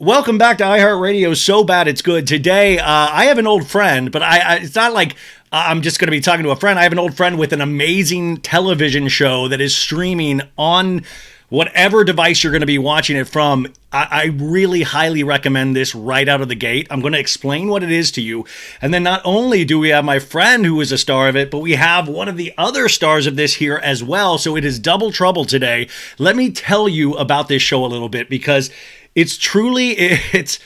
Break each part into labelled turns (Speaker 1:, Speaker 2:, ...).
Speaker 1: Welcome back to iHeartRadio. So bad it's good. Today, I have an old friend, but it's not like I'm just going to be talking to a friend. I have an old friend with an amazing television show that is streaming on whatever device you're going to be watching it from. I really highly recommend this right out of the gate. I'm going to explain what it is to you. And then not only do we have my friend who is a star of it, but we have one of the other stars of this here as well. So it is double trouble today. Let me tell you about this show a little bit because it's truly, it's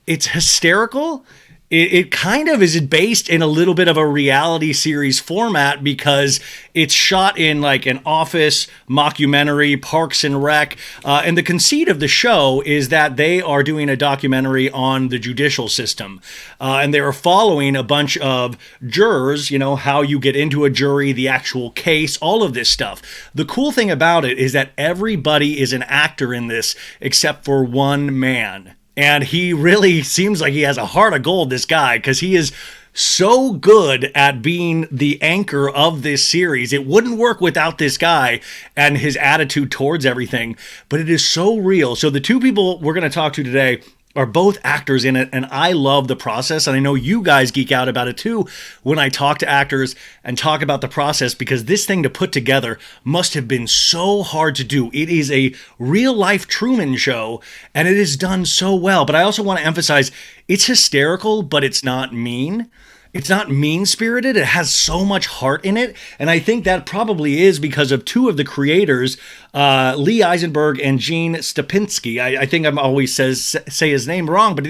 Speaker 1: hysterical. It kind of is based in a little bit of a reality series format because it's shot in like an office mockumentary, Parks and Rec. And the conceit of the show is that they are doing a documentary on the judicial system. And they are following a bunch of jurors, you know, how you get into a jury, the actual case, all of this stuff. The cool thing about it is that everybody is an actor in this except for one man. And he really seems like he has a heart of gold, this guy, because he is so good at being the anchor of this series. It wouldn't work without this guy and his attitude towards everything, but it is so real. So the two people we're going to talk to today are both actors in it, and I love the process, and I know you guys geek out about it too when I talk to actors and talk about the process, because this thing to put together must have been so hard to do. It is a real-life Truman Show, and it is done so well, but I also want to emphasize it's hysterical, but it's not mean. It's not mean-spirited. It has so much heart in it. And I think that probably is because of two of the creators, Lee Eisenberg and Gene Stupinski. I think I'm always say his name wrong, but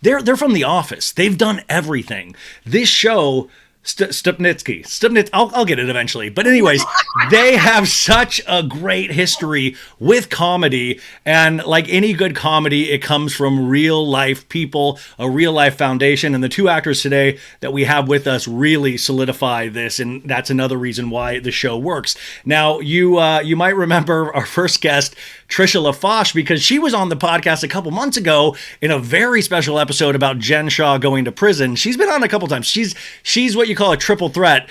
Speaker 1: they're from The Office. They've done everything. This show... Stupnitsky. I'll get it eventually. But anyways, they have such a great history with comedy. And like any good comedy, it comes from real life people, a real life foundation. And the two actors today that we have with us really solidify this. And that's another reason why the show works. Now, you might remember our first guest, Trisha LaFache, because she was on the podcast a couple months ago in a very special episode about Jen Shaw going to prison. She's been on a couple times. She's what you call a triple threat.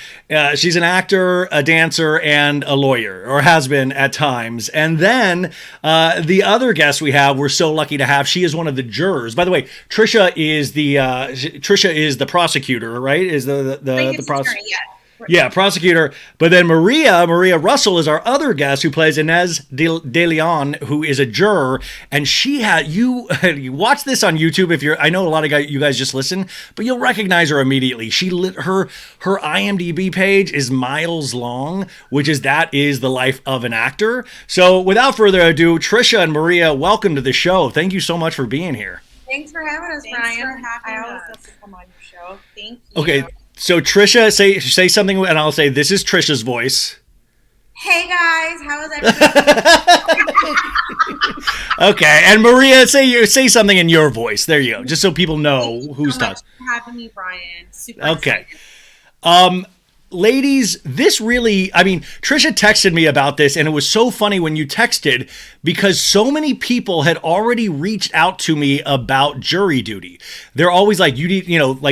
Speaker 1: She's an actor, a dancer, and a lawyer, or has been at times. And then the other guest we have, we're so lucky to have, she is one of the jurors. By the way, Trisha is the prosecutor, right? Is the prosecutor? Yeah. Yeah, prosecutor. But then Maria Russell is our other guest who plays Inez De Leon, who is a juror. And she had, you watch this on YouTube I know a lot of you guys just listen, but you'll recognize her immediately. Her IMDb page is miles long, that is the life of an actor. So without further ado, Trisha and Maria, welcome to the show. Thank you so much for being here.
Speaker 2: Thanks for having us, Brian.
Speaker 3: I always love to come on your show. Thank you.
Speaker 1: Okay. So Trisha, say something, and I'll say this is Trisha's voice.
Speaker 2: Hey guys, how is everything?
Speaker 1: Okay, and Maria, say something in your voice. There you go, just so people know who's talking.
Speaker 2: Thank you so much for having me, Brian. Super
Speaker 1: okay.
Speaker 2: excited.
Speaker 1: Ladies, Trisha texted me about this, and it was so funny when you texted because so many people had already reached out to me about jury duty. They're always like,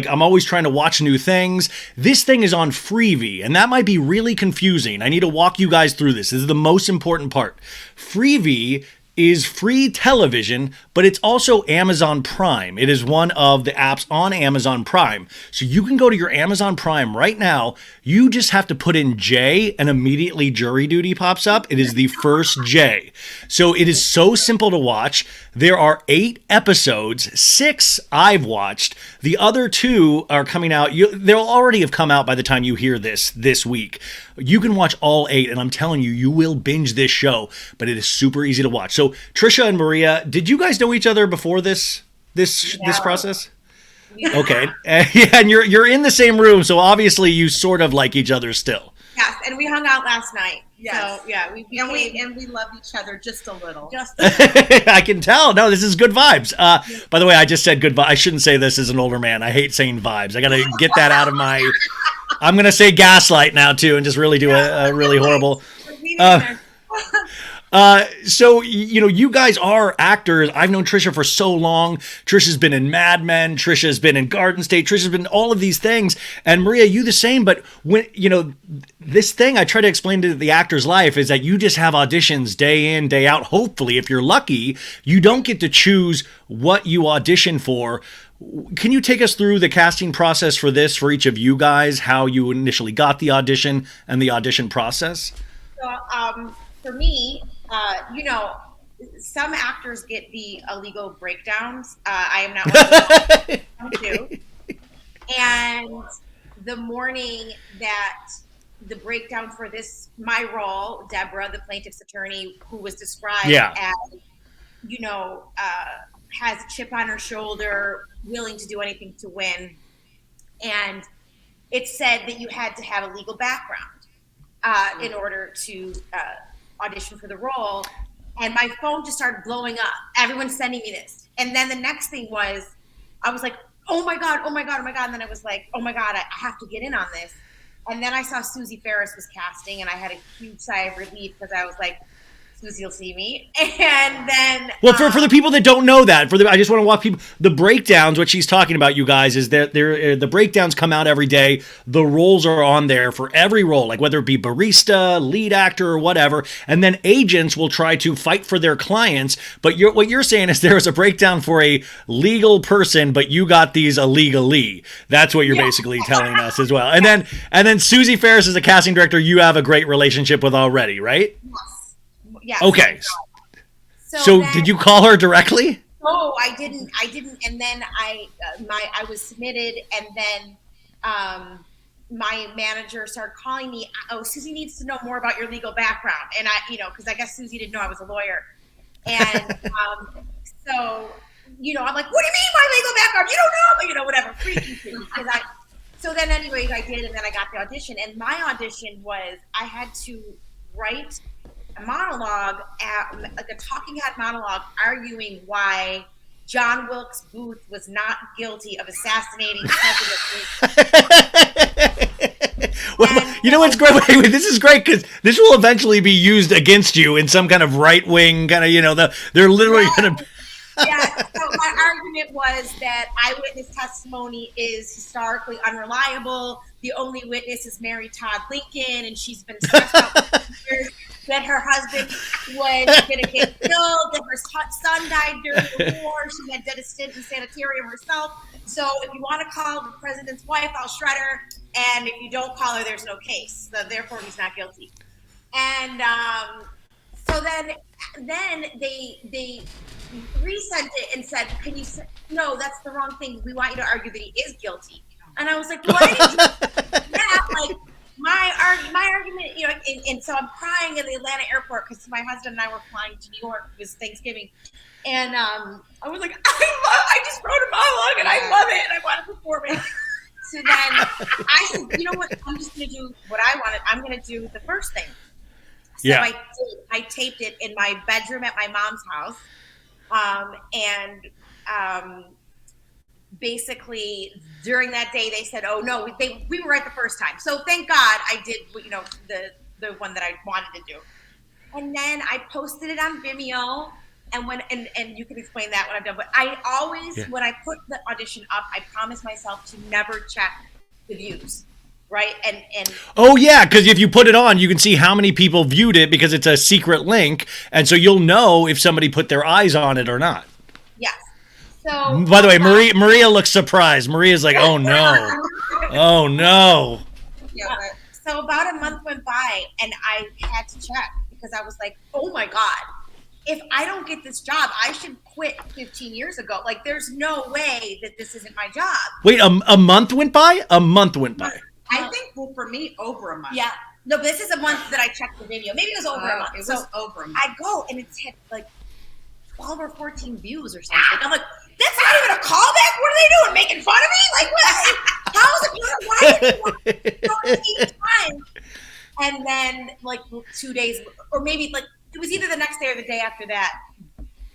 Speaker 1: I'm always trying to watch new things. This thing is on Freevee, and that might be really confusing. I need to walk you guys through this. This is the most important part. Freevee is free television, but it's also Amazon Prime. It is one of the apps on Amazon Prime. So you can go to your Amazon Prime right now. You just have to put in J and immediately jury duty pops up. It is the first J. So it is so simple to watch. There are 8 episodes. 6 I've watched. The other 2 are coming out. They'll already have come out by the time you hear this week. You can watch all 8, and I'm telling you, you will binge this show, but it is super easy to watch. So Trisha and Maria, did you guys know each other before this process?
Speaker 2: Yeah.
Speaker 1: Okay. And you're in the same room, so obviously you sort of like each other still.
Speaker 2: Yes, and we hung out last night.
Speaker 3: Yes.
Speaker 2: So yeah, we
Speaker 3: love each other just a little.
Speaker 1: I can tell. No, this is good vibes. By the way, I just said good vibes. I shouldn't say this as an older man. I hate saying vibes. I got to get that out of my... I'm going to say gaslight now, too, and just really do a really horrible... So, you guys are actors. I've known Trisha for so long. Trisha's been in Mad Men. Trisha's been in Garden State. Trisha's been in all of these things. And Maria, you the same. But when, this thing I try to explain to the actor's life is that you just have auditions day in, day out. Hopefully, if you're lucky, you don't get to choose what you audition for. Can you take us through the casting process for this, for each of you guys, how you initially got the audition and the audition process?
Speaker 2: So, for me, some actors get the illegal breakdowns. I am not one of them. Too. And the morning that the breakdown for my role, Deborah, the plaintiff's attorney, who was described as, has a chip on her shoulder, willing to do anything to win. And it said that you had to have a legal background in order to audition for the role. And my phone just started blowing up. Everyone's sending me this. And then the next thing was, I was like, oh my God. And then I was like, oh my God, I have to get in on this. And then I saw Susie Ferris was casting, and I had a huge sigh of relief because I was like, Susie will see me. And then
Speaker 1: well, for the people that don't know that, I just want to walk people, the breakdowns, what she's talking about, you guys, is that the breakdowns come out every day. The roles are on there for every role, like whether it be barista, lead actor, or whatever. And then agents will try to fight for their clients. But what you're saying is there was a breakdown for a legal person, but you got these illegally. That's what you're basically telling us as well. And then Susie Ferris is a casting director you have a great relationship with already, right?
Speaker 2: Yes.
Speaker 1: Okay. So did you call her directly?
Speaker 2: No, I didn't. And then I was submitted, and then my manager started calling me. Oh, Susie needs to know more about your legal background, and because I guess Susie didn't know I was a lawyer, and so I'm like, what do you mean my legal background? You don't know, whatever. Freaking. So then, anyways, I did, and then I got the audition, and my audition was I had to write a monologue, like a talking head monologue, arguing why John Wilkes Booth was not guilty of assassinating President.
Speaker 1: Well, you know what's great? Wait, this is great because this will eventually be used against you in some kind of right wing kind of, they're literally going to.
Speaker 2: Yeah, so my argument was that eyewitness testimony is historically unreliable. The only witness is Mary Todd Lincoln, and she's been stressed out for years that her husband was going to get killed, that her son died during the war. She had done a stint in sanitarium herself. So if you want to call the president's wife, I'll shred her. And if you don't call her, there's no case. So therefore, he's not guilty. And so then they resent it and said, "Can you say, no, that's the wrong thing. We want you to argue that he is guilty." And I was like, "What?" Like my argument, and so I'm crying in the Atlanta airport because my husband and I were flying to New York. It was Thanksgiving, and I was like, I just wrote a monologue and I love it and I want to perform it. So then I said, you know what? I'm just going to do what I wanted. I'm going to do the first thing. So I taped it in my bedroom at my mom's house. Basically during that day they said, oh no, we were right the first time. So thank God I did, the one that I wanted to do. And then I posted it on Vimeo and you can explain that when I'm done. But I always, when I put the audition up, I promise myself to never check the views. Right. And
Speaker 1: oh yeah, because if you put it on, you can see how many people viewed it because it's a secret link, and so you'll know if somebody put their eyes on it or not.
Speaker 2: Yes. So
Speaker 1: by the way, Maria looks surprised. Maria's like, oh no, oh no.
Speaker 2: Yeah. So about a month went by, and I had to check because I was like, oh my God, if I don't get this job, I should quit 15 years ago. Like, there's no way that this isn't my job.
Speaker 1: Wait, a month went by? A month went by.
Speaker 3: I think, well, for me, over a month.
Speaker 2: Yeah. No, but this is a month that I checked the video. Maybe it was over a month.
Speaker 3: It was over a month.
Speaker 2: I go, and it's hit like 12 or 14 views or something. I'm like, that's not even a callback? What are they doing? Making fun of me? Like, what? How is it? Why did you want 14 times? And then, like, 2 days, or maybe, like, it was either the next day or the day after that,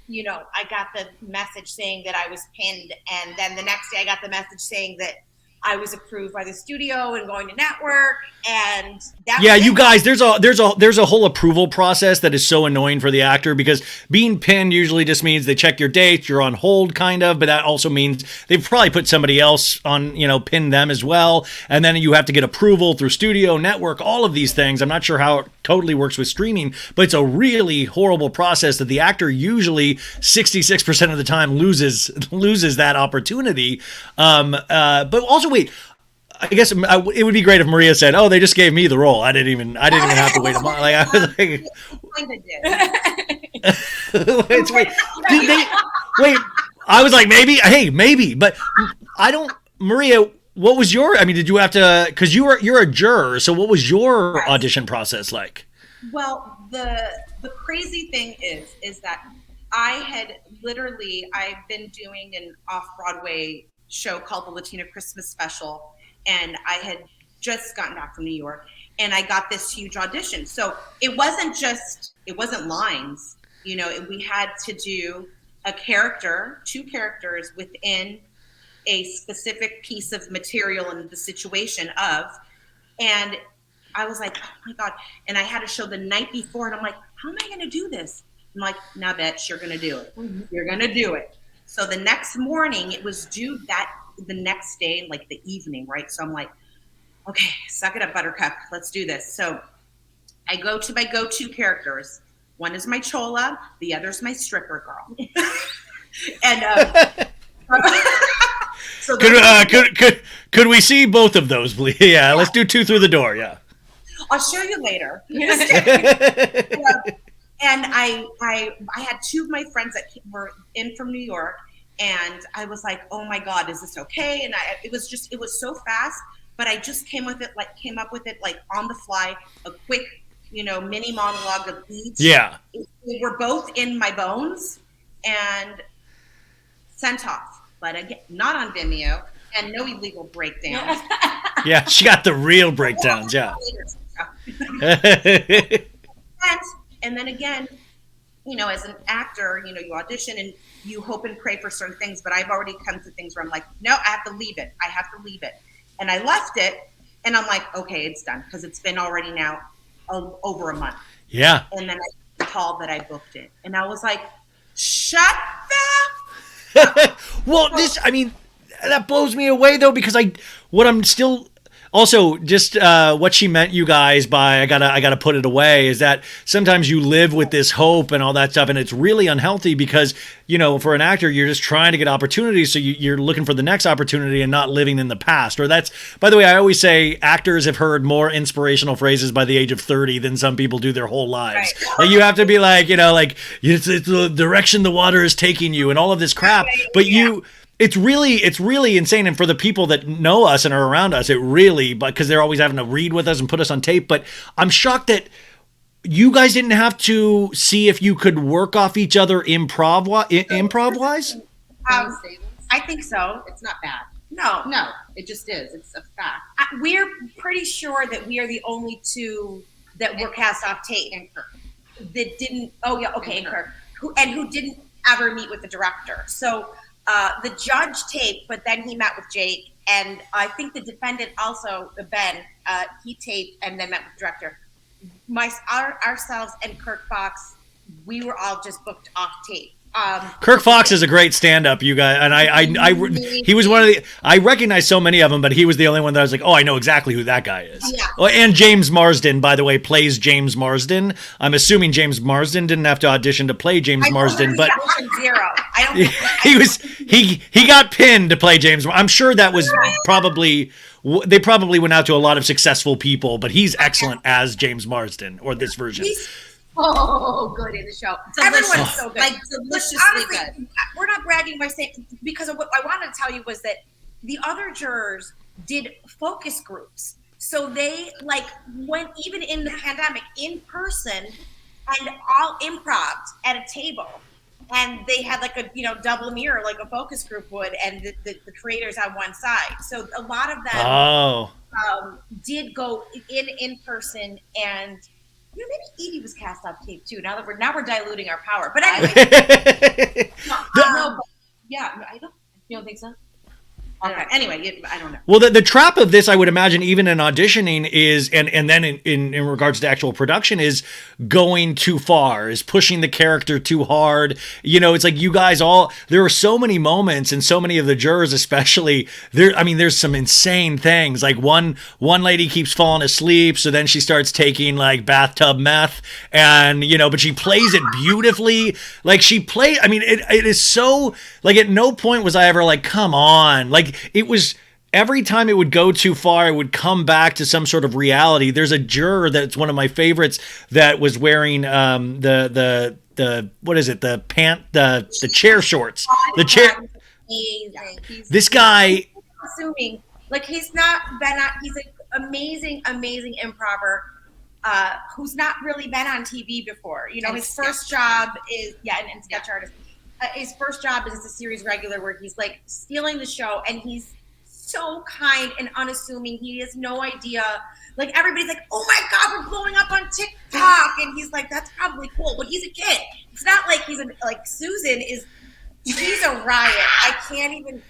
Speaker 2: I got the message saying that I was pinned. And then the next day I got the message saying that I was approved by the studio and going to network, and that
Speaker 1: Yeah,
Speaker 2: was
Speaker 1: you
Speaker 2: it.
Speaker 1: guys, there's a whole approval process that is so annoying for the actor, because being pinned usually just means they check your dates, you're on hold kind of, but that also means they've probably put somebody else on, pin them as well, and then you have to get approval through studio, network, all of these things. I'm not sure how it totally works with streaming, but it's a really horrible process that the actor usually 66% of the time loses that opportunity. But also, wait, I guess it would be great if Maria said, "Oh, they just gave me the role. I didn't even have to wait a month." Like, I was like, it's, wait, did they, wait. I was like, maybe, but I don't. Maria, what was your? I mean, did you have to? Because you're a juror. So what was your audition process like?
Speaker 3: Well, the crazy thing is that I've been doing an off-Broadway show called the Latina Christmas Special, and I had just gotten back from New York, and I got this huge audition. So it wasn't lines, we had to do two characters within a specific piece of material and the situation of, and I was like, oh my God. And I had a show the night before, and I'm like, how am I going to do this? I'm like, now, bitch, you're going to do it. You're going to do it. So the next morning, it was due the next day, like the evening, right? So I'm like, okay, suck it up, Buttercup. Let's do this. So I go to my go-to characters. One is my chola, the other's my stripper girl. And so
Speaker 1: could we see both of those, please? Yeah, let's do two through the door. Yeah,
Speaker 3: I'll show you later. And I had two of my friends that were in from New York, and I was like, oh my God, is this okay? And it was so fast, but I just came up with it like on the fly, a quick, mini monologue of each.
Speaker 1: Yeah.
Speaker 3: They were both in my bones and sent off, but again, not on Vimeo, and no illegal breakdowns.
Speaker 1: Yeah, she got the real breakdowns. Yeah.
Speaker 3: And then again, as an actor, you audition and you hope and pray for certain things, but I've already come to things where I'm like, no, I have to leave it. And I left it, and I'm like, okay, it's done, because it's been already now over a month.
Speaker 1: Yeah.
Speaker 3: And then I called that I booked it, and I was like, shut the
Speaker 1: well, that blows me away, though, because I'm still also just what she meant, you guys, by I gotta put it away, is that sometimes you live with this hope and all that stuff, and it's really unhealthy because, for an actor, you're just trying to get opportunities, so you're looking for the next opportunity and not living in the past. Or that's, by the way, I always say actors have heard more inspirational phrases by the age of 30 than some people do their whole lives. Right. Like, you have to be like, it's the direction the water is taking you and all of this crap, but It's really insane. And for the people that know us and are around us, because they're always having to read with us and put us on tape. But I'm shocked that you guys didn't have to see if you could work off each other improv-wise?
Speaker 2: I think so.
Speaker 3: It's not bad.
Speaker 2: No,
Speaker 3: it just is. It's a fact.
Speaker 2: We're pretty sure that we are the only two that were cast off tape.
Speaker 3: And Kirk.
Speaker 2: That didn't, and Kirk. Who didn't ever meet with the director. So the judge taped, but then he met with Jake, and I think the defendant also, Ben, he taped and then met with the director. Ourselves and Kirk Fox, we were all just booked off tape.
Speaker 1: Kirk Fox is a great stand-up, you guys, and he was one of the. I recognize so many of them, but he was the only one that I was like, oh, I know exactly who that guy is.
Speaker 2: Yeah.
Speaker 1: Oh, and James Marsden, by the way, plays James Marsden. I'm assuming James Marsden didn't have to audition to play James Marsden, but
Speaker 2: zero.
Speaker 1: he got pinned to play James. I'm sure that was probably. They probably went out to a lot of successful people, but he's excellent as James Marsden, or this version.
Speaker 2: He's so good in the show. Everyone's so good.
Speaker 3: Deliciously good.
Speaker 2: We're not bragging by saying, because of what I wanted to tell you was that the other jurors did focus groups. So they went, even in the pandemic, in person and all improv at a table. And they had a double mirror, like a focus group would, and the creators on one side. So a lot of them did go in person, and maybe Edie was cast off tape too. Now we're diluting our power. But anyway,
Speaker 3: I don't. You don't think so? Okay. Anyway, I don't know.
Speaker 1: Well, the trap of this, I would imagine, even in auditioning is, and then in regards to actual production, is going too far, is pushing the character too hard. You know, it's like you guys all, there are so many moments, and so many of the jurors especially, there's some insane things. Like one lady keeps falling asleep, so then she starts taking like bathtub meth, and, you know, but she plays it beautifully. Like it is so, like, at no point was I ever like, come on. Like, it was, every time it would go too far, it would come back to some sort of reality. There's a juror that's one of my favorites that was wearing the what is it? The chair shorts. The chair. This guy.
Speaker 2: Assuming, like, he's an amazing improver. Who's not really been on TV before. You know, his first job is and sketch artist. His first job is as a series regular where he's like stealing the show, and he's so kind and unassuming. He has no idea. Like, everybody's like, "Oh my God, we're blowing up on TikTok," and he's like, "That's probably cool," but he's a kid. It's not like Susan is. She's a riot. I can't even.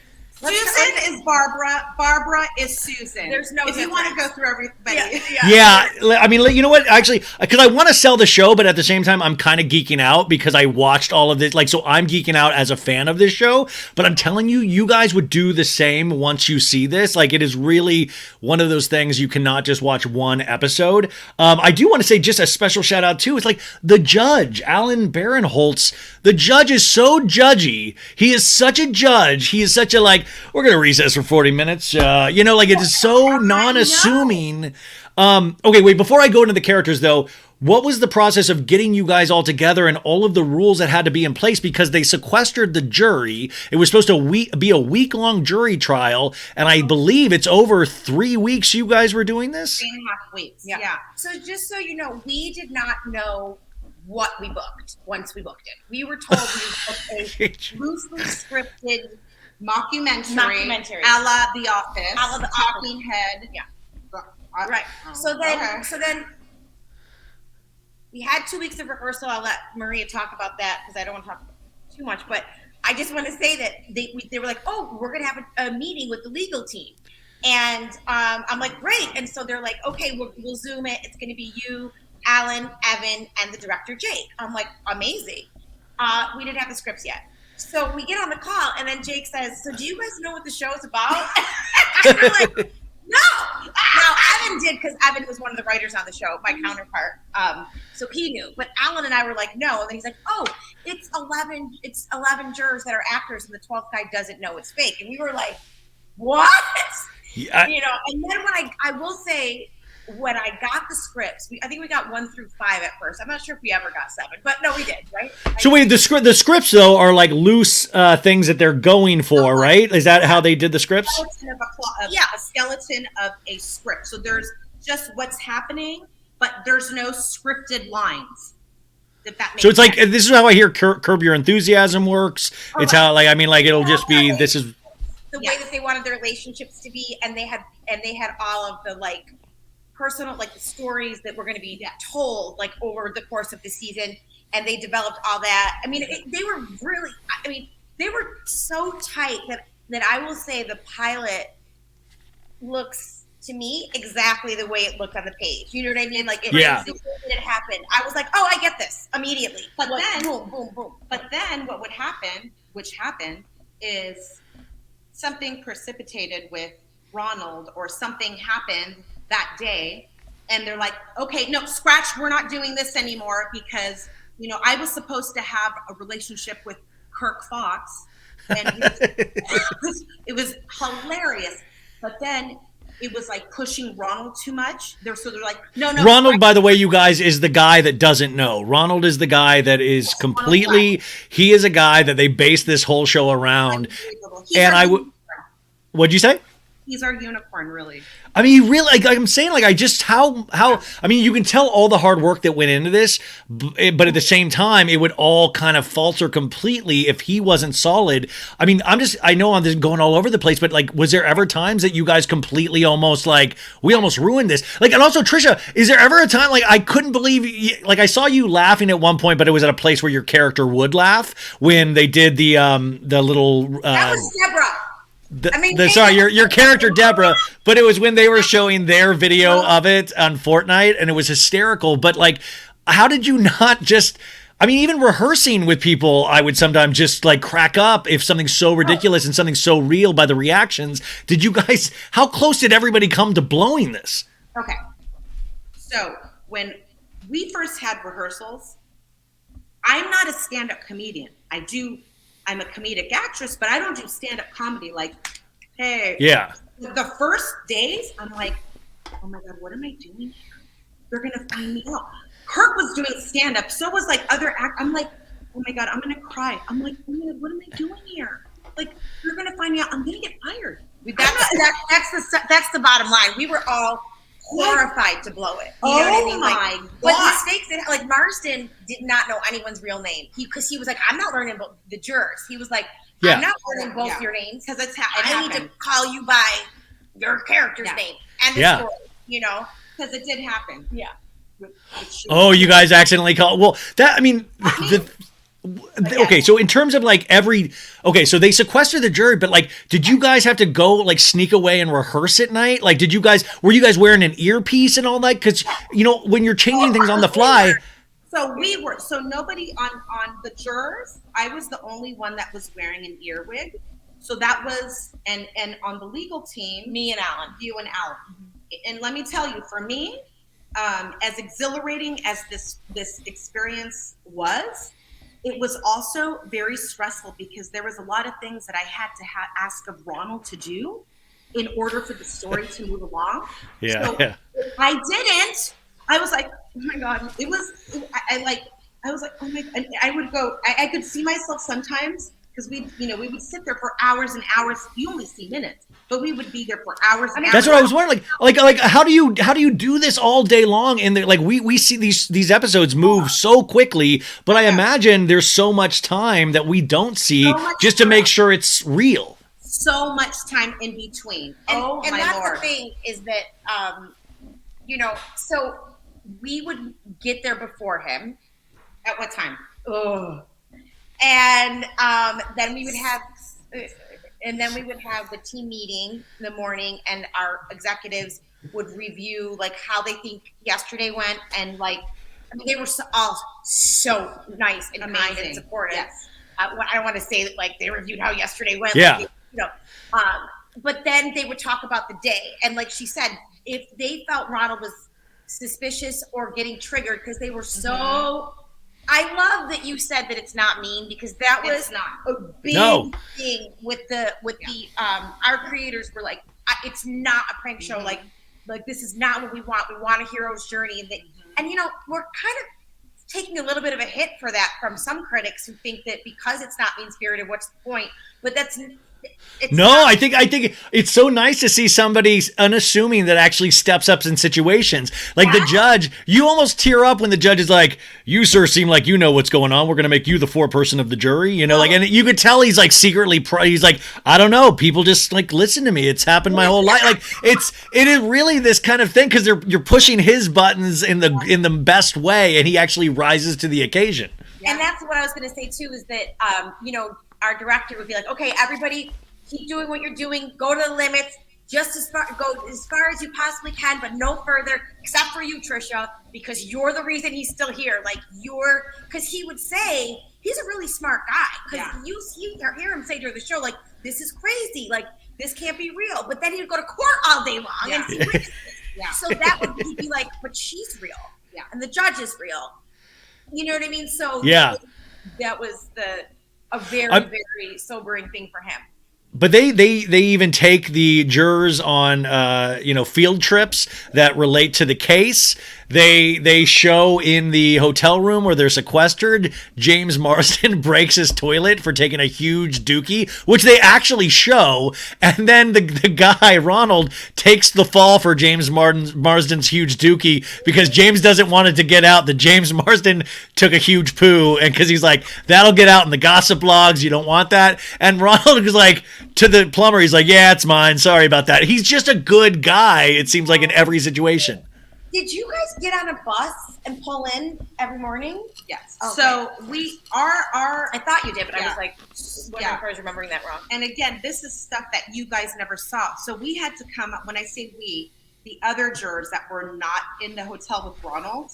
Speaker 3: Susan is Barbara. Barbara is Susan.
Speaker 2: There's no.
Speaker 3: If you want to go through everybody,
Speaker 1: Yeah. I mean, you know what? Actually, because I want to sell the show, but at the same time, I'm kind of geeking out because I watched all of this. Like, so I'm geeking out as a fan of this show. But I'm telling you, you guys would do the same once you see this. Like, it is really one of those things you cannot just watch one episode. I do want to say just a special shout out too. It's like the judge, Alan Barinholtz. The judge is so judgy. He is such a judge. He is such a, like, we're going to recess for 40 minutes. You know, like, it is so non-assuming. Okay, wait, before I go into the characters, though, what was the process of getting you guys all together and all of the rules that had to be in place? Because they sequestered the jury. It was supposed to be a week-long jury trial, and I believe it's over 3 weeks you guys were doing this?
Speaker 3: 3.5 weeks, yeah.
Speaker 2: So just so you know, we did not know what we booked once we booked it. We were told we booked a loosely scripted mockumentary a la The Office, a la The Talking Head. Yeah, right. So then we had 2 weeks of rehearsal. I'll let Maria talk about that because I don't want to talk too much. But I just want to say that they were like, "Oh, we're gonna have a meeting with the legal team," and I'm like, "Great!" And so they're like, "Okay, we'll Zoom it. It's gonna be you, Alan, Evan, and the director Jake." I'm like, "Amazing." We didn't have the scripts yet. So we get on the call, and then Jake says, "So do you guys know what the show's about?" And we're like, "No." Now, Evan did, because Evan was one of the writers on the show, my counterpart. So he knew. But Alan and I were like, "No." And then he's like, "Oh, it's 11 jurors that are actors, and the 12th guy doesn't know it's fake." And we were like, "What?"
Speaker 1: Yeah,
Speaker 2: you know, and then when I will say, when I got the scripts, I think we got 1 through 5 at first. I'm not sure if we ever got 7, but no, we did, right?
Speaker 1: So wait, the scripts though are like loose things that they're going for, right? Is that how they did the scripts?
Speaker 3: A skeleton of a script. So there's just what's happening, but there's no scripted lines. If that makes
Speaker 1: so it's
Speaker 3: sense.
Speaker 1: like, this is how I hear Curb Your Enthusiasm works. Oh, it's how, like, I mean, like, it'll just be, this is
Speaker 2: the way that they wanted their relationships to be, and they had all of the, like, personal, like, the stories that were going to be told, like, over the course of the season, and they developed all that. I mean, they were so tight that I will say the pilot looks, to me, exactly the way it looked on the page. You know what I mean? Like, it happened. I was like, "Oh, I get this immediately."
Speaker 3: But then,
Speaker 2: boom, boom, boom.
Speaker 3: But then what would happen, which happened, is something precipitated with Ronald, or something happened that day, and they're like, "Okay, no, scratch, we're not doing this anymore," because, you know, I was supposed to have a relationship with Kirk Fox, and it was hilarious. But then it was like pushing Ronald too much. They're like, no.
Speaker 1: Ronald, by the way, you guys, is the guy that doesn't know. Ronald is the guy that is completely, he is a guy that they base this whole show around. And what'd you say?
Speaker 3: He's our unicorn, really.
Speaker 1: I mean, he really, like I'm saying, like, I just, how, I mean, you can tell all the hard work that went into this, but at the same time, it would all kind of falter completely if he wasn't solid. I mean, I know I'm just going all over the place, but, like, was there ever times that you guys completely almost, like, we almost ruined this? Like, and also, Trisha, is there ever a time, like, I couldn't believe, like, I saw you laughing at one point, but it was at a place where your character would laugh when they did the little...
Speaker 2: that was Deborah.
Speaker 1: Sorry, your character Deborah, but it was when they were showing their video of it on Fortnite, and it was hysterical. But like, how did you not just? I mean, even rehearsing with people, I would sometimes just like crack up if something's so ridiculous and something's so real by the reactions. Did you guys? How close did everybody come to blowing this?
Speaker 3: Okay, so when we first had rehearsals, I'm not a stand-up comedian. I'm a comedic actress, but I don't do stand-up comedy. Like, hey,
Speaker 1: yeah.
Speaker 3: The first days, I'm like, oh my God, what am I doing here? They're gonna find me out. Kurt was doing stand-up, so was like other I'm like, oh my God, I'm gonna cry. I'm like, oh my God, what am I doing here? Like, you're gonna find me out. I'm gonna get fired.
Speaker 2: That's the bottom line. We were all horrified to blow it. You know what I mean?
Speaker 3: My God.
Speaker 2: But mistakes that, like, Marston did not know anyone's real name. Because he was like, I'm not learning about the jurors. He was like, I'm not learning both your names because I need to call you by your character's name and the story. You know,
Speaker 3: because it did happen.
Speaker 2: Yeah.
Speaker 1: Oh, you guys accidentally call. Well, that I mean, okay. So in terms of like so they sequester the jury, but like, did you guys have to go like sneak away and rehearse at night? Like, were you guys wearing an earpiece and all that? Because you know when you're changing things on the fly.
Speaker 3: So nobody on the jurors. I was the only one that was wearing an earwig. So that was and on the legal team,
Speaker 2: me and Alan,
Speaker 3: you and Alan. And let me tell you, for me, as exhilarating as this experience was, it was also very stressful because there was a lot of things that I had to ask of Ronald to do in order for the story to move along.
Speaker 1: Yeah.
Speaker 3: I didn't. I was like, oh my God, I was like, oh my, and I would go, I could see myself sometimes because we would sit there for hours and hours. You only see minutes, but we would be there for hours and hours.
Speaker 1: That's what I was wondering. Like, how do you do this all day long? And like, we see these episodes move so quickly, but I imagine there's so much time that we don't see just to make sure it's real.
Speaker 3: So much time in between.
Speaker 2: And that's Lord. The thing is that, so we would get there before him.
Speaker 3: At what time?
Speaker 2: Oh. And then we would have the team meeting in the morning, and our executives would review like how they think yesterday went, and like, I mean, they were all so nice and amazing. Kind and supportive.
Speaker 3: Yes.
Speaker 2: I don't want to say that like they reviewed how yesterday went.
Speaker 1: Yeah.
Speaker 2: Like, but then they would talk about the day, and like she said, if they felt Ronald was suspicious or getting triggered because they were so. Mm-hmm. I love that you said that it's not mean because that was a big thing with the our creators were like, it's not a prank show. Like this is not what we want. We want a hero's journey. And we're kind of taking a little bit of a hit for that from some critics who think that because it's not mean-spirited, what's the point? But that's
Speaker 1: I think it's so nice to see somebody unassuming that actually steps up in situations. Like the judge, you almost tear up when the judge is like, "You, sir, seem like you know what's going on. We're going to make you the foreperson of the jury." And you could tell he's like secretly, he's like, "I don't know. People just like listen to me. It's happened my whole life." Like it is really this kind of thing because you're pushing his buttons in the best way, and he actually rises to the occasion.
Speaker 2: And that's what I was going to say too, is that our director would be like, okay, everybody keep doing what you're doing. Go to the limits. Go as far as you possibly can, but no further, except for you, Trisha, because you're the reason he's still here. Like because he would say, he's a really smart guy. Because you hear him say during the show, like, this is crazy. Like, this can't be real. But then he would go to court all day long and see witnesses. So that would he'd be like, but she's real. Yeah. And the judge is real. You know what I mean? So that was a very, very sobering thing for him.
Speaker 1: But they even take the jurors on field trips that relate to the case. They show in the hotel room where they're sequestered, James Marsden breaks his toilet for taking a huge dookie, which they actually show. And then the guy, Ronald, takes the fall for James Marsden's huge dookie because James doesn't want it to get out that James Marsden took a huge poo. And because he's like, that'll get out in the gossip blogs. You don't want that. And Ronald was like, to the plumber, he's like, yeah, it's mine. Sorry about that. He's just a good guy, it seems like, in every situation.
Speaker 2: Did you guys get on a bus and pull in every morning?
Speaker 3: Yes.
Speaker 2: Okay.
Speaker 3: So we are.
Speaker 2: I thought you did, but I
Speaker 3: Yeah.
Speaker 2: was like, wondering if I was remembering that wrong.
Speaker 3: And again, this is stuff that you guys never saw. So we had to come up. When I say we, the other jurors that were not in the hotel with Ronald,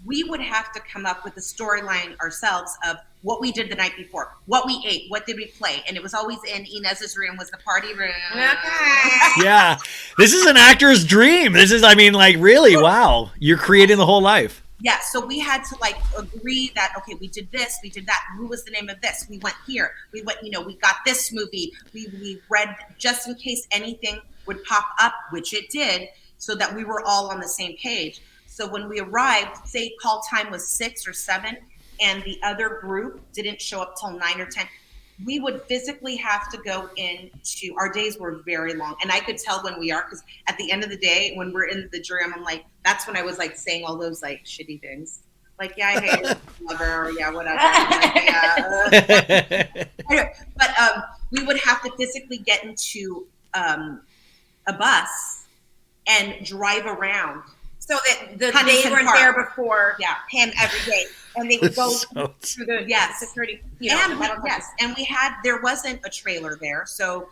Speaker 3: we would have to come up with the storyline ourselves of what we did the night before, what we ate, what did we play, and it was always in Inez's room was the party room.
Speaker 2: Okay.
Speaker 1: Yeah. This is an actor's dream. This is, I mean, like, really, wow. You're creating the whole life.
Speaker 3: Yeah, so we had to like agree that, okay, we did this, we did that. Who was the name of this? We went here. We went, we got this movie. We read just in case anything would pop up, which it did, so that we were all on the same page. So when we arrived, say call time was 6 or 7, and the other group didn't show up till 9 or 10, we would physically have to go into, our days were very long. And I could tell when we are, because at the end of the day, when we're in the jury, I'm like, that's when I was like saying all those like shitty things. Like, yeah, I hate her, love her, yeah, whatever. But we would have to physically get into a bus and drive around.
Speaker 2: So that they
Speaker 3: Huntington
Speaker 2: weren't
Speaker 3: Park.
Speaker 2: there before
Speaker 3: Yeah.
Speaker 2: him every day, and they would go
Speaker 1: So-
Speaker 2: through the security.
Speaker 3: And there wasn't a trailer there, so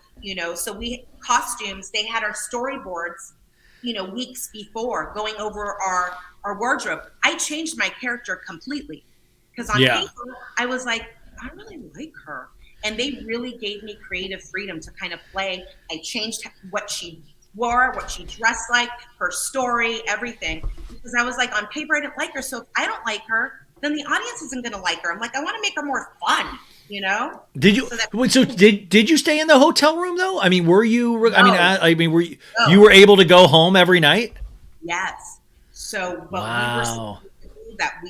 Speaker 3: so we costumes. They had our storyboards, weeks before, going over our wardrobe. I changed my character completely because on paper I was like, I really like her, and they really gave me creative freedom to kind of play. I changed what she wore, what she dressed like, her story, everything. Because I was like, on paper, I didn't like her. So if I don't like her, then the audience isn't going to like her. I'm like, I want to make her more fun,
Speaker 1: Did you? So did you stay in the hotel room though? I mean, were you?
Speaker 3: No.
Speaker 1: I mean, were you?
Speaker 3: No.
Speaker 1: You were able to go home every night?
Speaker 3: Yes. So, but
Speaker 1: Wow.
Speaker 3: we were supposed to do that.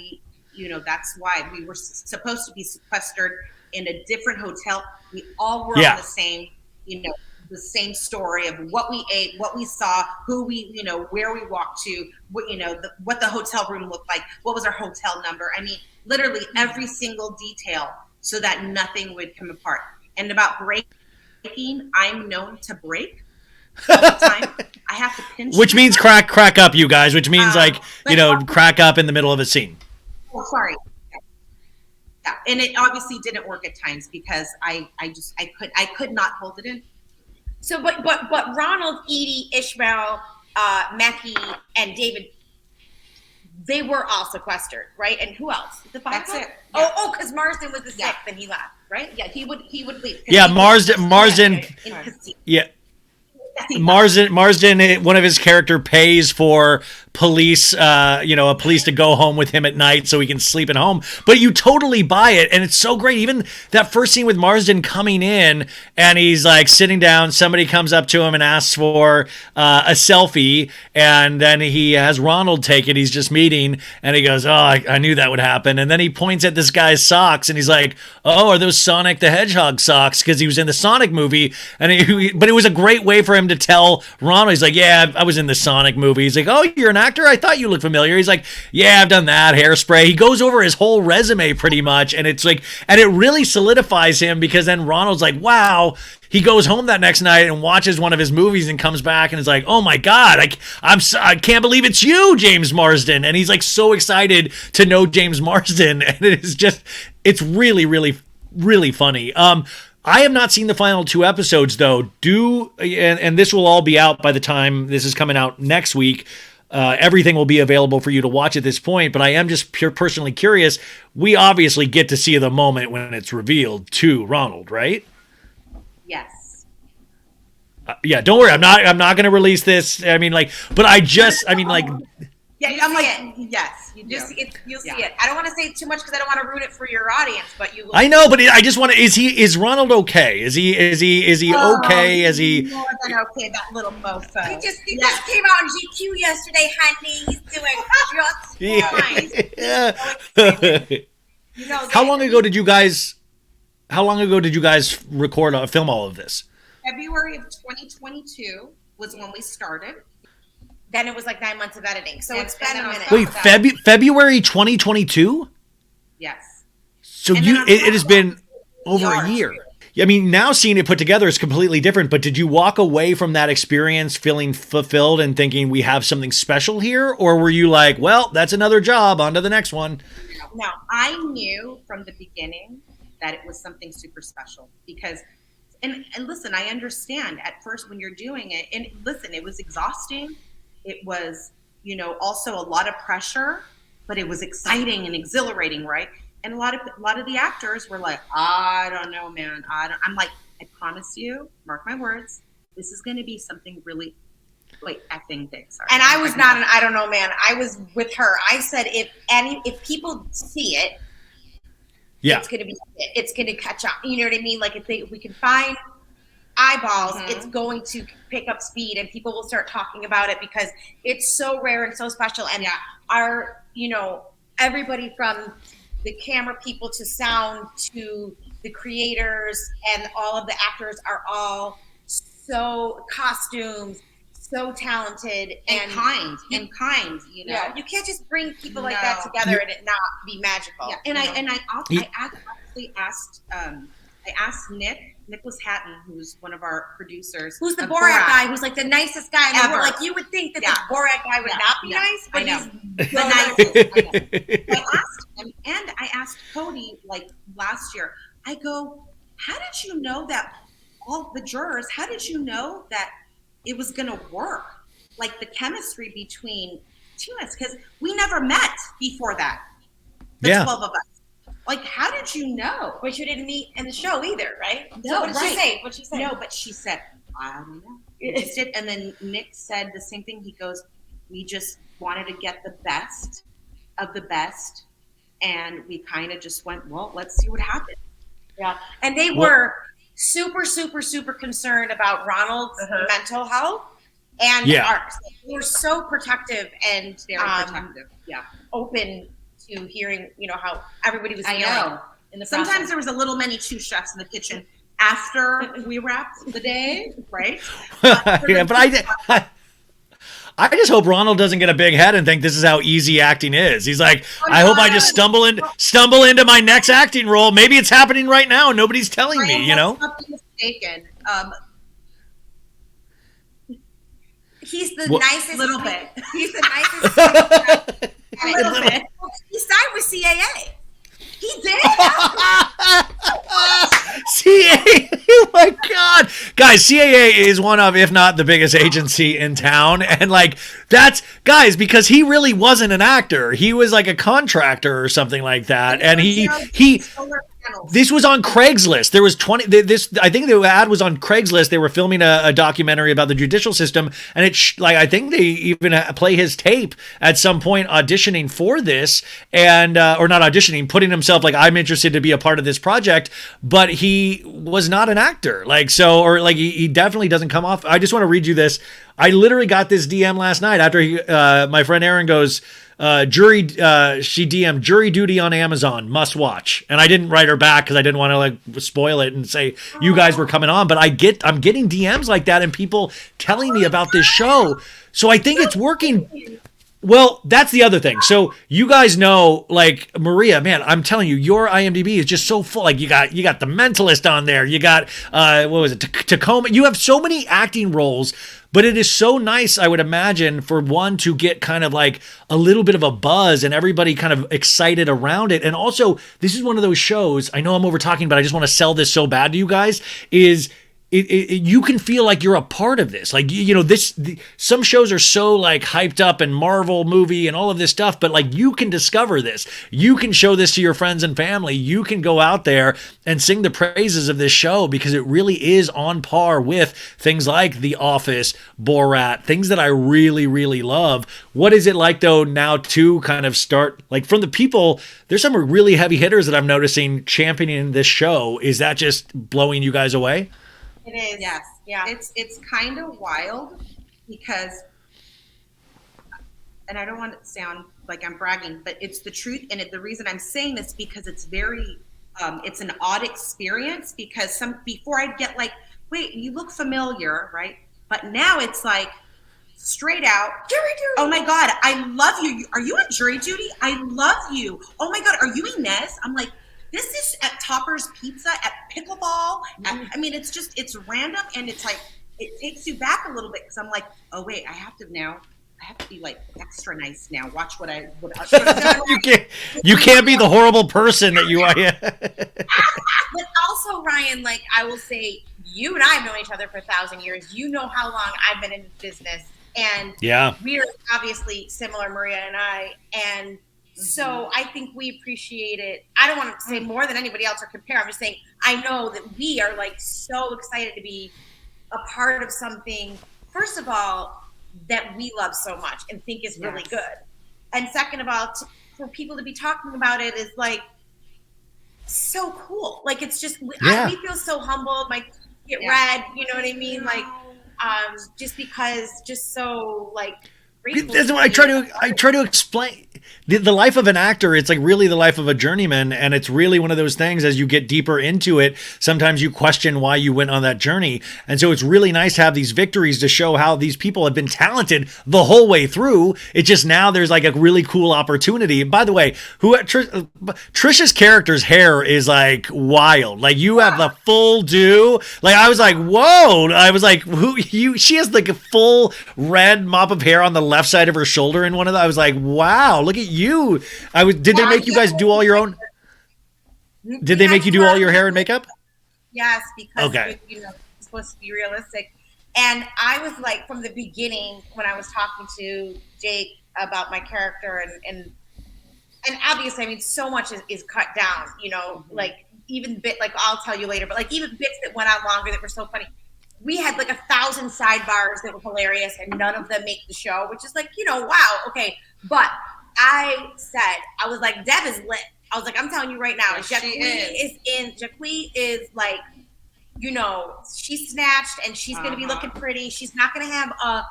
Speaker 3: That's why we were supposed to be sequestered in a different hotel. We all were on the same, the same story of what we ate, what we saw, who we, where we walked to, what the hotel room looked like, what was our hotel number. I mean, literally every single detail so that nothing would come apart. And about breaking, I'm known to break all the time. I have to pinch.
Speaker 1: Which means crack up, you guys. Which means crack up in the middle of a scene.
Speaker 3: Oh, sorry. Yeah, and it obviously didn't work at times because I could not hold it in.
Speaker 2: So, but Ronald, Edie, Ishmael, Mackie, and David, they were all sequestered, right? And who else? The five.
Speaker 3: That's
Speaker 2: of them?
Speaker 3: it. Yeah.
Speaker 2: Oh, because Marsden was the sixth, and he left, right?
Speaker 3: Yeah, he would leave.
Speaker 1: Yeah, Marsden.
Speaker 3: In Casino.
Speaker 1: Yeah. Marsden, one of his character pays for police, a police to go home with him at night so he can sleep at home. But you totally buy it, and it's so great. Even that first scene with Marsden coming in, and he's like sitting down. Somebody comes up to him and asks for a selfie, and then he has Ronald take it. He's just meeting, and he goes, "Oh, I knew that would happen." And then he points at this guy's socks, and he's like, "Oh, are those Sonic the Hedgehog socks?" Because he was in the Sonic movie, but it was a great way for him to tell Ronald. He's like, "Yeah, I was in the Sonic movie." He's like, "Oh, you're an actor? I thought you looked familiar." He's like, "Yeah, I've done that, Hairspray." He goes over his whole resume pretty much, and it's like, and it really solidifies him because then Ronald's like, wow. He goes home that next night and watches one of his movies and comes back and is like, "Oh my God, I can't believe it's you, James Marsden." And he's like so excited to know James Marsden, and it's really, really, really funny. I have not seen the final 2 episodes though. And this will all be out by the time this is coming out next week. Everything will be available for you to watch at this point, but I am just personally curious. We obviously get to see the moment when it's revealed to Ronald, right?
Speaker 3: Yes.
Speaker 1: Yeah, don't worry. I'm not going to release this. I mean, like, but
Speaker 3: Yeah, I'm like, yes, you do.
Speaker 2: You'll see it. I don't want to say too much because I don't want to ruin it for your audience, but you will.
Speaker 1: I know, but I just want to. Is Ronald okay? Is he okay? Is he
Speaker 3: more than okay? That little mofo.
Speaker 2: He just came out in GQ yesterday, honey. He's doing just fine.
Speaker 1: Yeah. How long ago did you guys film all of this?
Speaker 3: February of 2022 was when we started.
Speaker 2: Then it was like 9 months of editing. So it's been a minute.
Speaker 1: Wait, February 2022?
Speaker 3: Yes.
Speaker 1: So it has been over a year. I mean, now seeing it put together is completely different, but did you walk away from that experience feeling fulfilled and thinking we have something special here? Or were you like, well, that's another job, on to the next one?
Speaker 3: No, I knew from the beginning that it was something super special because, and listen, I understand at first when you're doing it, and listen, it was exhausting. It was, also a lot of pressure, but it was exciting and exhilarating, right? And a lot of the actors were like, I don't know, man. I'm like, I promise you, mark my words, this is going to be something really, effing big. Sorry.
Speaker 2: And I was not an I don't know, man. I was with her. I said, if people see it, it's going to be, it's going to catch up. You know what I mean? Like if we can find eyeballs, it's going to pick up speed and people will start talking about it because it's so rare and so special. And our, everybody from the camera people to sound to the creators and all of the actors are all so costumes, so talented and kind. Yeah, you can't just bring people like that together and it not be magical.
Speaker 3: Yeah. And I actually asked Nicholas Hatton, who's one of our producers,
Speaker 2: who's the Borat guy, who's like the nicest guy ever. Like you would think that the Borat guy would not be nice, but he's the nicest.
Speaker 3: I asked him, and I asked Cody last year. I go, how did you know that all the jurors? How did you know that it was going to work? Like the chemistry between us, because we never met before that. The 12 of us. Like, how did you know?
Speaker 2: But you didn't meet in the show either, right?
Speaker 3: No,
Speaker 2: so what did she say? What'd she say?
Speaker 3: No, but she said, I don't know. We just did. And then Nick said the same thing. He goes, we just wanted to get the best of the best. And we kind of just went, well, let's see what happens.
Speaker 2: Yeah. And they were super, super, super concerned about Ronald's mental health and ours. They were so protective and
Speaker 3: very protective.
Speaker 2: Open to hearing, how everybody was feeling in the process.
Speaker 3: Sometimes there was a little many two chefs in the kitchen after we wrapped the day, right?
Speaker 1: But I just hope Ronald doesn't get a big head and think this is how easy acting is. He's like, I hope I just stumble into my next acting role. Maybe it's happening right now and nobody's telling me,
Speaker 3: Not be mistaken.
Speaker 2: He's the nicest.
Speaker 3: Little bit.
Speaker 2: He's the nicest.
Speaker 3: A little bit.
Speaker 2: He signed with CAA. He did.
Speaker 1: CAA, oh my God. Guys, CAA is one of, if not the biggest agency in town. And that's, guys, because he really wasn't an actor. He was like a contractor or something like that. And this was on Craigslist. There was I think the ad was on Craigslist. They were filming a documentary about the judicial system. And I think they even play his tape at some point auditioning for this and, or not auditioning, putting himself I'm interested to be a part of this project, but he was not an actor. He definitely doesn't come off. I just want to read you this. I literally got this DM last night after my friend Erin goes, she DM'd jury duty on Amazon, must watch. And I didn't write her back because I didn't want to spoil it and say you guys were coming on, but I'm getting DMs like that and people telling me about this show. So I think it's working. Well, that's the other thing. So you guys know, Maria, man, I'm telling you, your IMDb is just so full. You got The Mentalist on there. You got, what was it, Tacoma. You have so many acting roles, but it is so nice, I would imagine, for one to get kind of a little bit of a buzz and everybody kind of excited around it. And also, this is one of those shows, I know I'm over talking, but I just want to sell this so bad to you guys, is you can feel like you're a part of this. Some shows are so hyped up and Marvel movie and all of this stuff, but you can discover this. You can show this to your friends and family. You can go out there and sing the praises of this show because it really is on par with things like The Office, Borat, things that I really, really love. What is it like though now to kind of start, from the people, there's some really heavy hitters that I'm noticing championing this show. Is that just blowing you guys away?
Speaker 2: It is.
Speaker 3: Yes.
Speaker 2: Yeah.
Speaker 3: It's kind of wild because, and I don't want to sound like I'm bragging, but it's the truth. And the reason I'm saying this because it's very, it's an odd experience because before I'd get wait, you look familiar, right? But now it's straight out.
Speaker 2: Jury duty.
Speaker 3: Oh my God, I love you. Are you on jury duty? I love you. Oh my God, are you Inez? I'm like, this is at Topper's Pizza, at Pickleball. I mean, it's random, and it's like, it takes you back a little bit, because I'm like, oh wait, I have to be like extra nice now. Watch what I
Speaker 1: you can't be the horrible person that you are.
Speaker 2: But also, Ryan, like, I will say, you and I have known each other for 1,000 years. You know how long I've been in this business, and we are obviously similar, Maria and I, and so I think we appreciate it. I don't want to say more than anybody else or compare. I'm just saying, I know that we are like so excited to be a part of something, first of all, that we love so much and think is really good. And second of all, for people to be talking about it is like so cool. Like, it's just, we feel so humbled. My get red, you know what I mean? Like, just because, just so like,
Speaker 1: that's what I try to explain. The life of an actor, it's like really the life of a journeyman, and it's really one of those things, as you get deeper into it, sometimes you question why you went on that journey. And so it's really nice to have these victories to show how these people have been talented the whole way through. It's just now there's like a really cool opportunity. By the way, Trisha's character's hair is like wild. Like, you have the full do. Like, I was like, whoa. I was like, she has like a full red mop of hair on the left side of her shoulder in one of the, I was like, wow, look at you. Did they make you guys do all your own? Did they make you do all your hair and makeup?
Speaker 2: Yes, because it's supposed to be realistic. And I was like, from the beginning, when I was talking to Jake about my character, and obviously, I mean, so much is cut down, like even like I'll tell you later, but like even bits that went on longer that were so funny. We had like 1,000 sidebars that were hilarious, and none of them make the show, which is like, wow, okay. But I was like, Deb is lit. I was like, I'm telling you right now, Jacqueline is like, she's snatched, and she's going to be looking pretty. She's not going to have a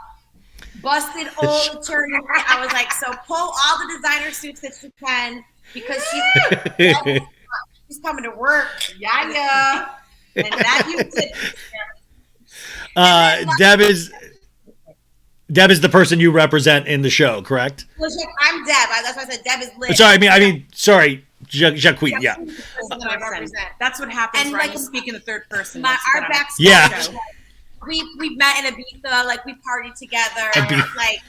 Speaker 2: busted old turn. I was like, so pull all the designer suits that you can, because she's coming to work. Yeah. And that you did.
Speaker 1: Deb is the person you represent in the show, correct?
Speaker 2: Well, I'm Deb. That's why I said Deb is lit.
Speaker 1: Sorry, sorry, Jacqueline. Yeah.
Speaker 3: That's what happens when you speak in the third person.
Speaker 2: Our backstage. We met in Ibiza. Like, we partied together. Like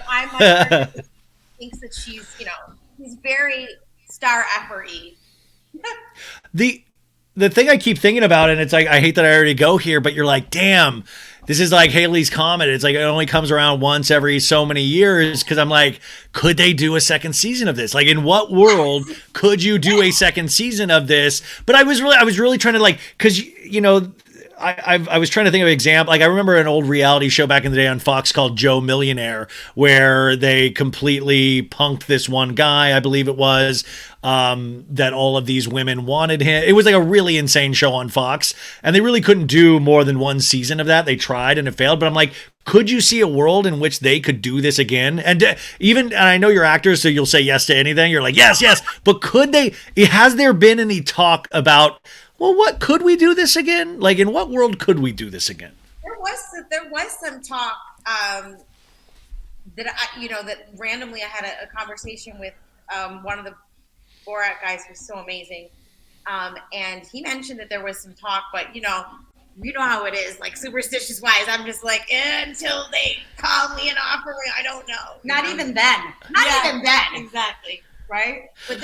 Speaker 2: I'm my friend thinks that she's very star effort-y.
Speaker 1: The thing I keep thinking about, and it's like, I hate that I already go here, but you're like, damn, this is like Halley's Comet. It's like, it only comes around once every so many years. Cause I'm like, could they do a second season of this? Like, in what world could you do a second season of this? But I was really trying to like, cause I was trying to think of an example. Like, I remember an old reality show back in the day on Fox called Joe Millionaire, where they completely punked this one guy, I believe it was, that all of these women wanted him. It was like a really insane show on Fox, and they really couldn't do more than one season of that. They tried and it failed, but I'm like, could you see a world in which they could do this again? And and I know you're actors, so you'll say yes to anything. You're like, yes, but could they? Has there been any talk about, well, what could we do this again? Like, in what world could we do this again?
Speaker 2: There was some talk that randomly I had a conversation with one of the Borat guys who's so amazing, and he mentioned that there was some talk, but you know how it is, like, superstitious wise, I'm just like, until they call me and offer me, I don't know.
Speaker 3: Not even then.
Speaker 2: Exactly.
Speaker 3: Right?
Speaker 2: But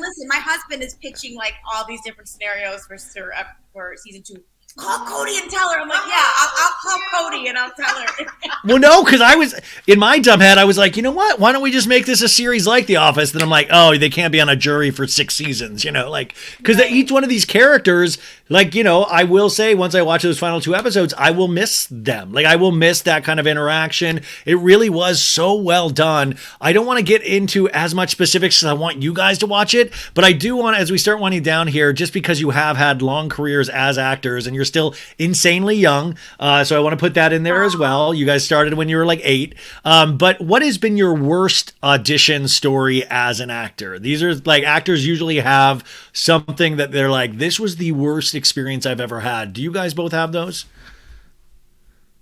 Speaker 2: listen, my husband is pitching like all these different scenarios for season 2. Call Cody and tell her. I'm like, I'll call Cody and I'll tell her.
Speaker 1: Well, no, because I was, in my dumb head, I was like, you know what? Why don't we just make this a series like The Office? Then I'm like, oh, they can't be on a jury for 6 seasons, because each one of these characters, I will say, once I watch those final 2 episodes, I will miss them. Like, I will miss that kind of interaction. It really was so well done. I don't want to get into as much specifics because I want you guys to watch it, but I do want, as we start winding down here, just because you have had long careers as actors and you're still insanely young, so I want to put that in there as well. You guys started when you were like 8, but what has been your worst audition story as an actor? These are like, actors usually have something that they're like, this was the worst experience I've ever had. Do you guys both have those?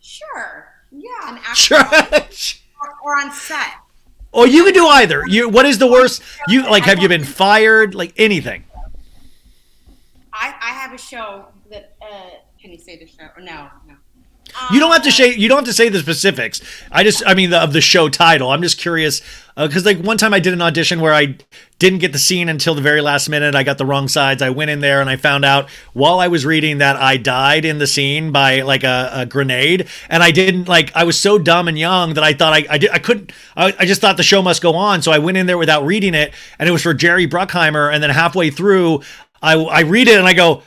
Speaker 2: Sure. Yeah.
Speaker 1: Sure.
Speaker 2: Or on set.
Speaker 1: Or you could do either. What is the worst? Have you been fired? Like anything?
Speaker 2: I have a show that. Can you say the show? Or no.
Speaker 1: You don't have to say. You don't have to say the specifics. Of the show title. I'm just curious because like one time I did an audition where I didn't get the scene until the very last minute. I got the wrong sides. I went in there and I found out while I was reading that I died in the scene by like a grenade, and I didn't like. I was so dumb and young that I thought I couldn't. I just thought the show must go on, so I went in there without reading it, and it was for Jerry Bruckheimer. And then halfway through, I read it and I go.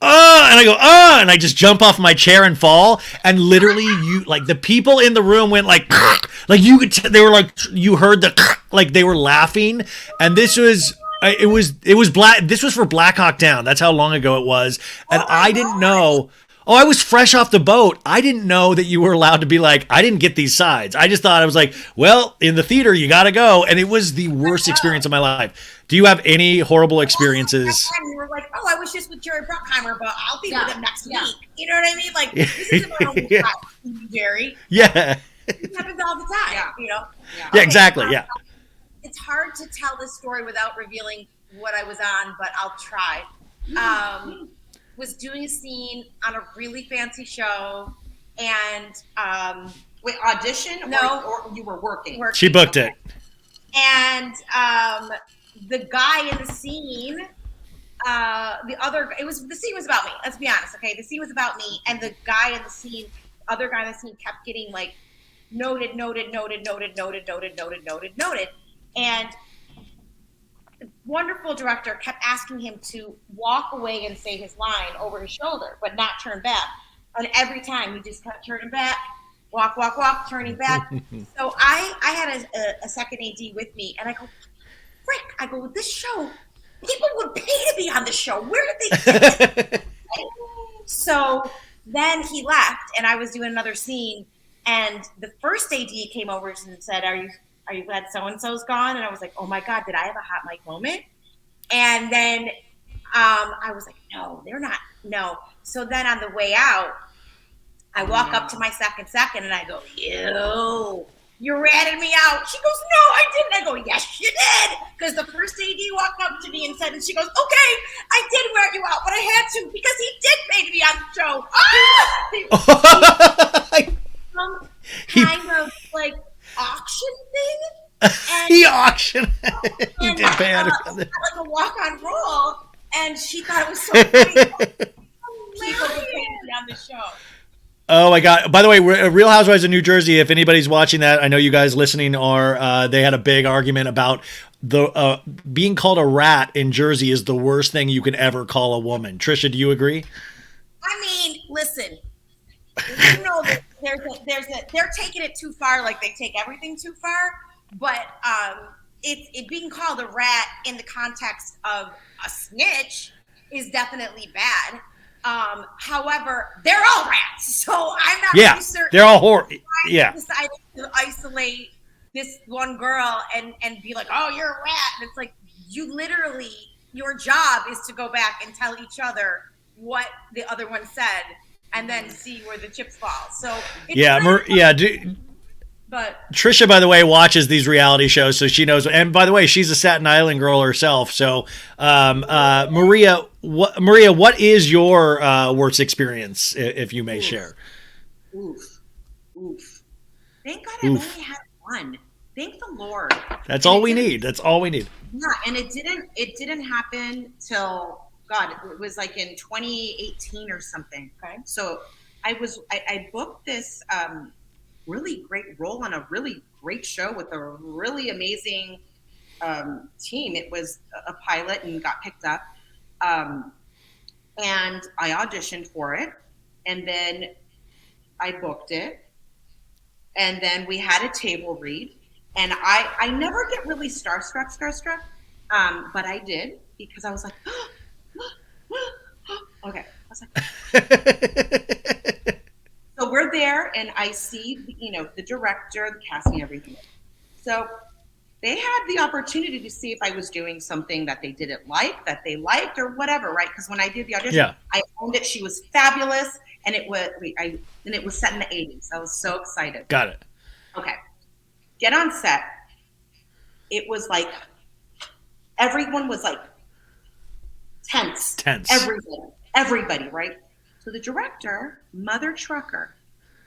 Speaker 1: And I just jump off my chair and fall. And literally, the people in the room went like you could. They were like, you heard the like they were laughing. And this was it was black. This was for Black Hawk Down. That's how long ago it was. And I didn't know. Oh, I was fresh off the boat. I didn't know that you were allowed to be like, I didn't get these sides. I just thought I was like, well, in the theater, you got to go. And it was the worst experience of my life. Do you have any horrible experiences?
Speaker 2: You were like, oh, I was just with Jerry Bruckheimer, but I'll be with him next week. You know what I mean? Like, this is my own time, Jerry.
Speaker 1: Yeah.
Speaker 2: It happens all the time, you know?
Speaker 1: Yeah, exactly, yeah.
Speaker 2: It's hard to tell this story without revealing what I was on, but I'll try. Was doing a scene on a really fancy show, and
Speaker 3: wait, audition?
Speaker 2: No,
Speaker 3: or you were working.
Speaker 1: She booked it.
Speaker 2: And the guy in the scene, the scene was about me. Let's be honest, okay? The scene was about me, and the guy in the scene, other guy in the scene, kept getting like noted, and wonderful director kept asking him to walk away and say his line over his shoulder, but not turn back. And every time he just kept turning back, walk, turning back. So I had a second AD with me, and I go, frick, I go, this show, people would pay to be on this show. Where did they get it? So then he left, and I was doing another scene, and the first AD came over and said, are you glad so-and-so's gone? And I was like, oh my God, did I have a hot mic moment? And then I was like, no, they're not. No. So then on the way out, I walk up to my second, and I go, you ratted me out. She goes, no, I didn't. I go, yes, you did. Because the first AD walked up to me and said, and she goes, okay, I did rat you out, but I had to because he did pay to be on the show. Some kind of like auction thing. And
Speaker 1: he auctioned. He did pay out of
Speaker 2: like a walk-on roll, and she thought it was so funny. People would pay to be on the show.
Speaker 1: Oh my God! By the way, Real Housewives of New Jersey. If anybody's watching that, I know you guys listening are. They had a big argument about the being called a rat in Jersey is the worst thing you can ever call a woman. Trisha, do you agree?
Speaker 2: I mean, listen. You know that they're taking it too far. Like they take everything too far. But it being called a rat in the context of a snitch is definitely bad. However, they're all rats, so I'm not really certain.
Speaker 1: They're all horrible. Yeah,
Speaker 2: decided to isolate this one girl and be like, "Oh, you're a rat," and it's like you literally, your job is to go back and tell each other what the other one said, and then see where the chips fall. So But
Speaker 1: Trisha, by the way, watches these reality shows, so she knows. And by the way, she's a Staten Island girl herself. So, Maria, what is your worst experience, if you may share?
Speaker 3: Oof. Thank God I only had one. Thank the Lord.
Speaker 1: That's all we need. That's all we need.
Speaker 3: Yeah, and it didn't happen till God. It was like in 2018 or something. Okay, so I booked this. Really great role on a really great show with a really amazing team. It was a pilot and got picked up. And I auditioned for it, and then I booked it. And then we had a table read, and I never get really starstruck. But I did because I was like, okay. I was like, so we're there, and I see, the director, the casting, everything. So they had the opportunity to see if I was doing something that they didn't like, that they liked, or whatever, right? Because when I did the audition, I owned it. She was fabulous, and it was set in the 80s. I was so excited.
Speaker 1: Got it.
Speaker 3: Okay. Get on set. it was like everyone was like tense. Everybody, right? So the director, Mother Trucker,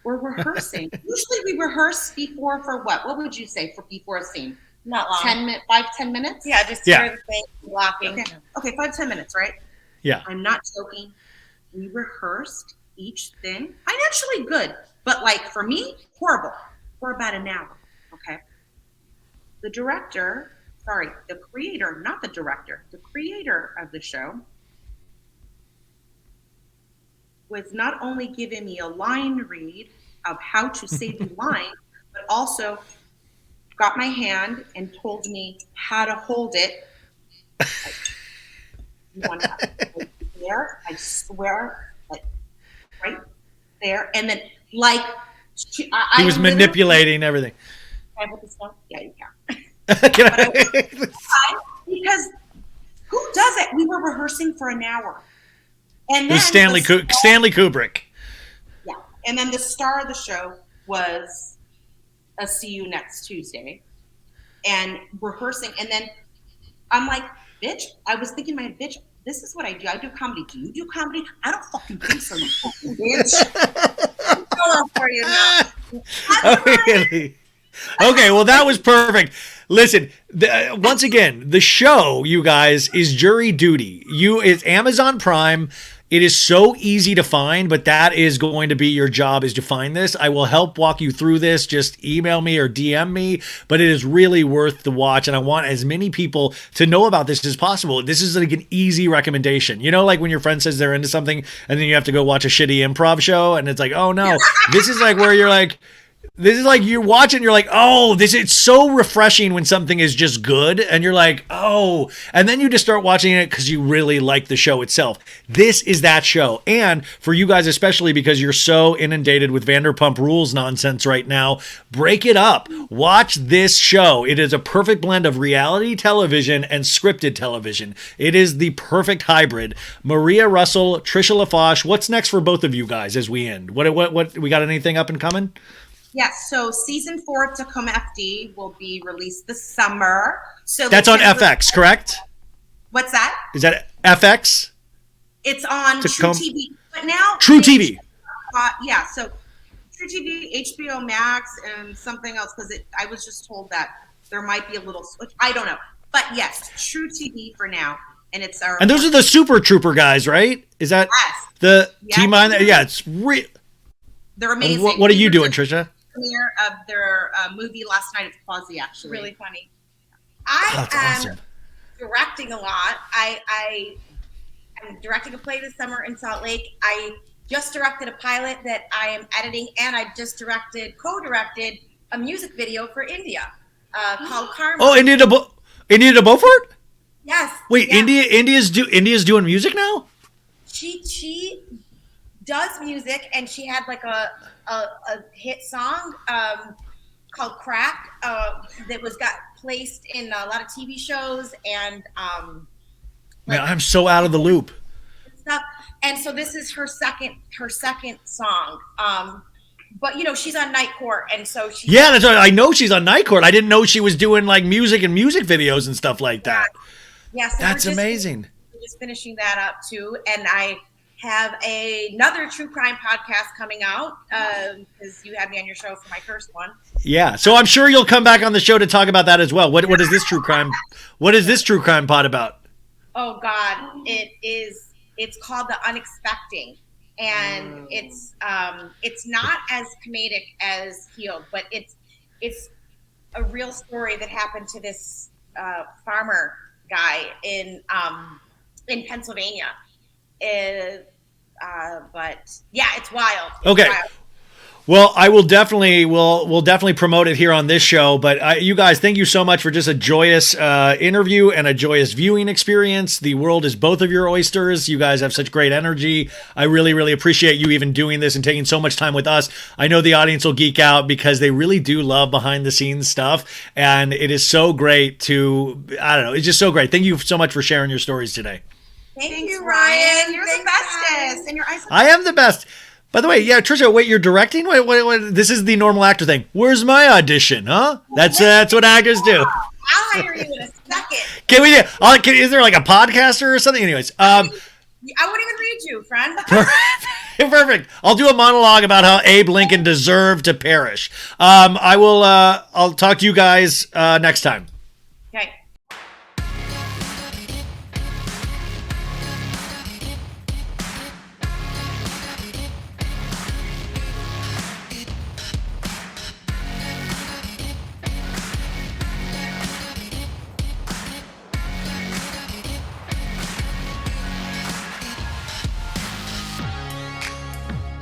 Speaker 3: we're rehearsing. Usually we rehearse before for what? What would you say for before a scene?
Speaker 2: Not long.
Speaker 3: 5-10 minutes?
Speaker 2: Yeah, just hear the thing, blocking.
Speaker 3: Okay, 5-10 minutes, right?
Speaker 1: Yeah.
Speaker 3: I'm not joking. We rehearsed each thing. Financially good, but like for me, horrible. For about an hour. Okay. The creator, not the director, the creator of the show was not only giving me a line read of how to say the line, but also got my hand and told me how to hold it. There, I swear, like right there, and then like
Speaker 1: he was manipulating everything.
Speaker 3: Can I put this down? Yeah, you can. Because who does it? We were rehearsing for an hour, and then
Speaker 1: it was Stanley Kubrick.
Speaker 3: Yeah, and then the star of the show was a "See You Next Tuesday," and rehearsing, and then I'm like, "Bitch!" I was thinking, "My bitch, this is what I do. I do comedy. Do you do comedy? I don't fucking think so, you fucking bitch." For you now.
Speaker 1: Oh, really? Okay, well, that was perfect. Listen, once again, the show, you guys, is Jury Duty. It's Amazon Prime. It is so easy to find, but that is going to be your job, is to find this. I will help walk you through this. Just email me or DM me, but it is really worth the watch, and I want as many people to know about this as possible. This is like an easy recommendation. You know, like when your friend says they're into something, and then you have to go watch a shitty improv show, and it's like, oh no. This is like where you're like, this is like you're watching, you're like, oh, it's so refreshing when something is just good, and you're like, oh, and then you just start watching it because you really like the show itself. This is that show. And for you guys, especially because you're so inundated with Vanderpump Rules nonsense right now, break it up. Watch this show. It is a perfect blend of reality television and scripted television. It is the perfect hybrid. Maria Russell, Trisha LaFache, what's next for both of you guys as we end? What we got anything up and coming?
Speaker 3: Yes, so season 4 of Tacoma FD will be released this summer. So
Speaker 1: that's on FX, correct?
Speaker 3: What's that?
Speaker 1: Is that FX?
Speaker 3: It's on True TV, but now
Speaker 1: True TV.
Speaker 3: Yeah, so True TV, HBO Max, and something else because I was just told that there might be a little switch. I don't know, but yes, True TV for now, and it's our.
Speaker 1: And those are the Super Trooper guys, right? Is that the team on there? Yeah, it's real.
Speaker 3: They're amazing.
Speaker 1: What are you doing, Trisha?
Speaker 3: Premiere of their movie last night at Quasi, actually.
Speaker 2: Really funny. I am
Speaker 1: awesome.
Speaker 2: Directing a lot. I am directing a play this summer in Salt Lake. I just directed a pilot that I am editing, and I just co-directed a music video for India called Karma.
Speaker 1: Oh, India to Beaufort?
Speaker 2: Yes.
Speaker 1: Wait,
Speaker 2: yeah.
Speaker 1: India's doing music now?
Speaker 2: She does music, and she had like a hit song called Crack that got placed in a lot of TV shows and
Speaker 1: man, I'm so out of the loop.
Speaker 2: Stuff. And so this is her second song. But you know, she's on Night Court, and so she.
Speaker 1: Yeah, that's right. I know she's on Night Court. I didn't know she was doing like music and music videos and stuff like that.
Speaker 2: Yeah, so
Speaker 1: that's amazing.
Speaker 2: We're just finishing that up too, and I have another true crime podcast coming out because you had me on your show for my first one.
Speaker 1: Yeah, so I'm sure you'll come back on the show to talk about that as well. What is this true crime? What is this true crime pod about?
Speaker 2: Oh God, it's called The Unexpecting, and it's not as comedic as Healed, but it's a real story that happened to this farmer guy in Pennsylvania. But yeah, it's wild.
Speaker 1: Okay. Wild. Well, I will definitely we'll definitely promote it here on this show. But you guys, thank you so much for just a joyous interview and a joyous viewing experience. The world is both of your oysters. You guys have such great energy. I really, really appreciate you even doing this and taking so much time with us. I know the audience will geek out because they really do love behind the scenes stuff, and it is so great to it's just so great. Thank you so much for sharing your stories today.
Speaker 2: Thank you, Ryan.
Speaker 3: You're the bestest. And your eyes.
Speaker 1: I am the best. By the way, yeah, Trisha, wait, you're directing? Wait, this is the normal actor thing. Where's my audition, huh? That's what actors do.
Speaker 2: I'll hire you in a second.
Speaker 1: Can we? Is there like a podcaster or something? Anyways,
Speaker 2: I wouldn't even read you, friend.
Speaker 1: perfect. I'll do a monologue about how Abe Lincoln deserved to perish. I'll talk to you guys next time.